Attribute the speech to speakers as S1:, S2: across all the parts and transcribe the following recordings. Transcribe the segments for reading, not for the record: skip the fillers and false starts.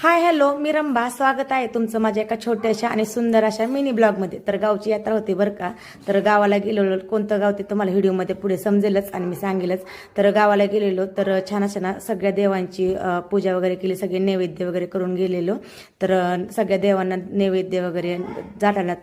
S1: Hi hello, मी रंभा. स्वागत आहे तुमचं माझ्या एका छोट्याशा आणि सुंदर अशा मिनी ब्लॉगमध्ये. तर गावची यात्रा होती बरं का. तर गावाला गेलेलो, कोणतं गाव ते तुम्हाला व्हिडिओमध्ये पुढे समजेलच आणि मी सांगेलच. तर गावाला गेलेलो तर छान अशा सगळ्या देवांची पूजा वगैरे केली, सगळे नैवेद्य वगैरे करून गेलेलो. तर सगळ्या देवांना नैवेद्य वगैरे जाताना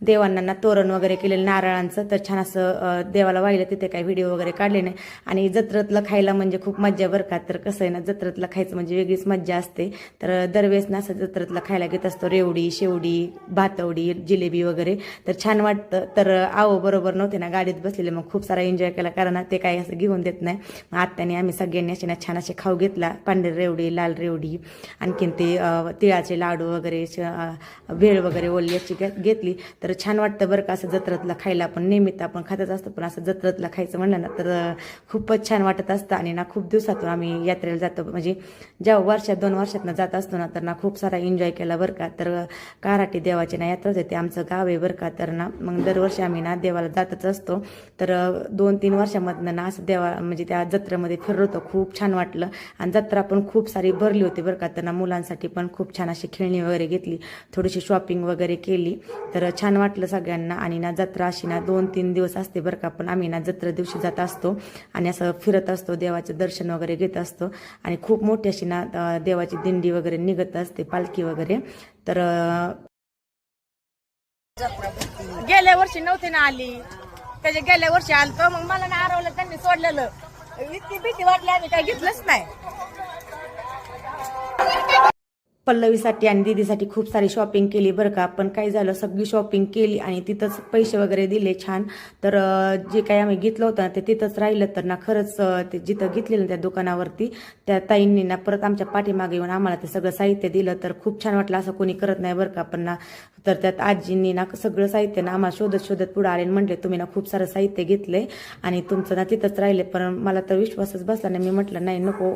S1: देवांना तोरण वगैरे केलेलं नारळांचं. तर छान असं देवाला वाहिलं, तिथे काही व्हिडिओ वगैरे काढले नाही. आणि जत्रेतलं खायला म्हणजे खूप मज्जा बरं का. तर कसं आहे ना, जत्रेतलं खायचं म्हणजे वेगळीच मज्जा असते. तर दरवेळेस ना असं जत्रेतला खायला घेत असतो, रेवडी, शेवडी, भातवडी, जिलेबी वगैरे. तर छान वाटतं. तर आहो बरोबर नव्हते ना, गाडीत बसलेले, मग खूप सारा एन्जॉय केला, कारण ते काही असं घेऊन देत नाही. मग आत्याने आम्ही सगळ्यांनी असे ना छान असे खाऊ घेतला, पांढरी रेवडी, लाल रेवडी, आणखीन ते तिळाचे लाडू वगैरे, भेळ वगैरे ओली अशी घेतली. तर छान वाटतं बरं का असं जत्रेतला खायला. आपण नेहमीत आपण खातच असतो, पण असं जत्रेतला खायचं म्हणलं ना तर खूपच छान वाटत असतं. आणि ना खूप दिवसातून आम्ही यात्रेला जातो, म्हणजे जेव्हा वर्षात 2 वर्षातनं जात असतो ना, तर ना खूप सारा एन्जॉय केला बरं का. तर काराटी देवाची ना यात्राच आहे, ते आमचं गाव आहे बरं का. तर ना मग दरवर्षी आम्ही ना देवाला जातच असतो. तर 2-3 वर्षामधनं ना असं देवा म्हणजे त्या जत्रेमध्ये फिरलो होतो, खूप छान वाटलं. आणि जत्रा पण खूप सारी भरली होती बरं का. तर ना मुलांसाठी पण खूप छान अशी खेळणी वगैरे घेतली, थोडीशी शॉपिंग वगैरे केली. तर छान वाटलं सगळ्यांना. आणि ना जत्रा अशी ना 2-3 दिवस असते बरं का. पण आम्ही ना जत्रे दिवशी जात असतो आणि असं फिरत असतो, देवाचं दर्शन वगैरे घेत असतो. आणि खूप मोठी अशी ना देवाची दिंडी वगैरे निघत असते, पालखी वगैरे. तर
S2: गेल्या वर्षी नव्हती ना आली, त्याच्या गेल्या वर्षी आलतो, मग मला ना हरवलं, त्यांनी सोडलेलं. इतकी भीती वाटली, आम्ही काय घेतलंच नाही.
S1: पल्लवीसाठी आणि दीदीसाठी खूप सारी शॉपिंग केली बरं का. पण काय झालं, सगळी शॉपिंग केली आणि तिथंच पैसे वगैरे दिले छान. तर जे काही आम्ही घेतलं होतं ना ते तिथंच राहिलं. तर ना खरंच ते जिथं घेतलेलं त्या दुकानावरती त्या ताईंनी ना परत आमच्या पाठीमागे येऊन आम्हाला ते सगळं साहित्य दिलं. तर खूप छान वाटलं, असं कोणी करत नाही बरं का. पण ना तर त्यात आजींनी ना सगळं साहित्य ना आम्हाला शोधत शोधत पुढे आले आणि म्हटले, तुम्ही ना खूप सारं साहित्य घेतलंय आणि तुमचं ना तिथंच राहिले. पण मला तर विश्वासच बसला नाही. मी म्हटलं नाही, नको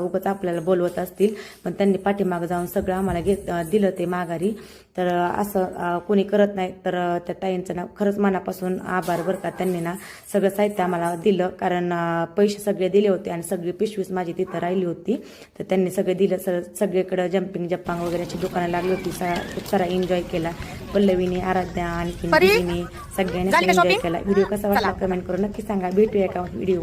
S1: उगाच आपल्याला बोलवत असतील. पण त्यांनी पाठीमागं जाऊन सगळं आम्हाला दिलं ते माघारी. तर असं कोणी करत नाही. तर त्या ताईंचं ना खरंच मनापासून आभार बरं का. त्यांनी ना सगळं साहित्य आम्हाला दिलं, कारण पैसे सगळे दिले होते आणि सगळी पिशवीच माझी तिथं राहिली होती. तर त्यांनी सगळे दिलं. सगळीकडे जम्पिंग जप्पांग वगैरे अशी दुकानं लागली होती. खूप सारा एन्जॉय केला पल्लवीने, आराध्या, आणखी दीदीने, सगळ्यांनी एन्जॉय केला. व्हिडिओ कसा वाटला कमेंट करून नक्की सांगा. भेटूया एका व्हिडिओ.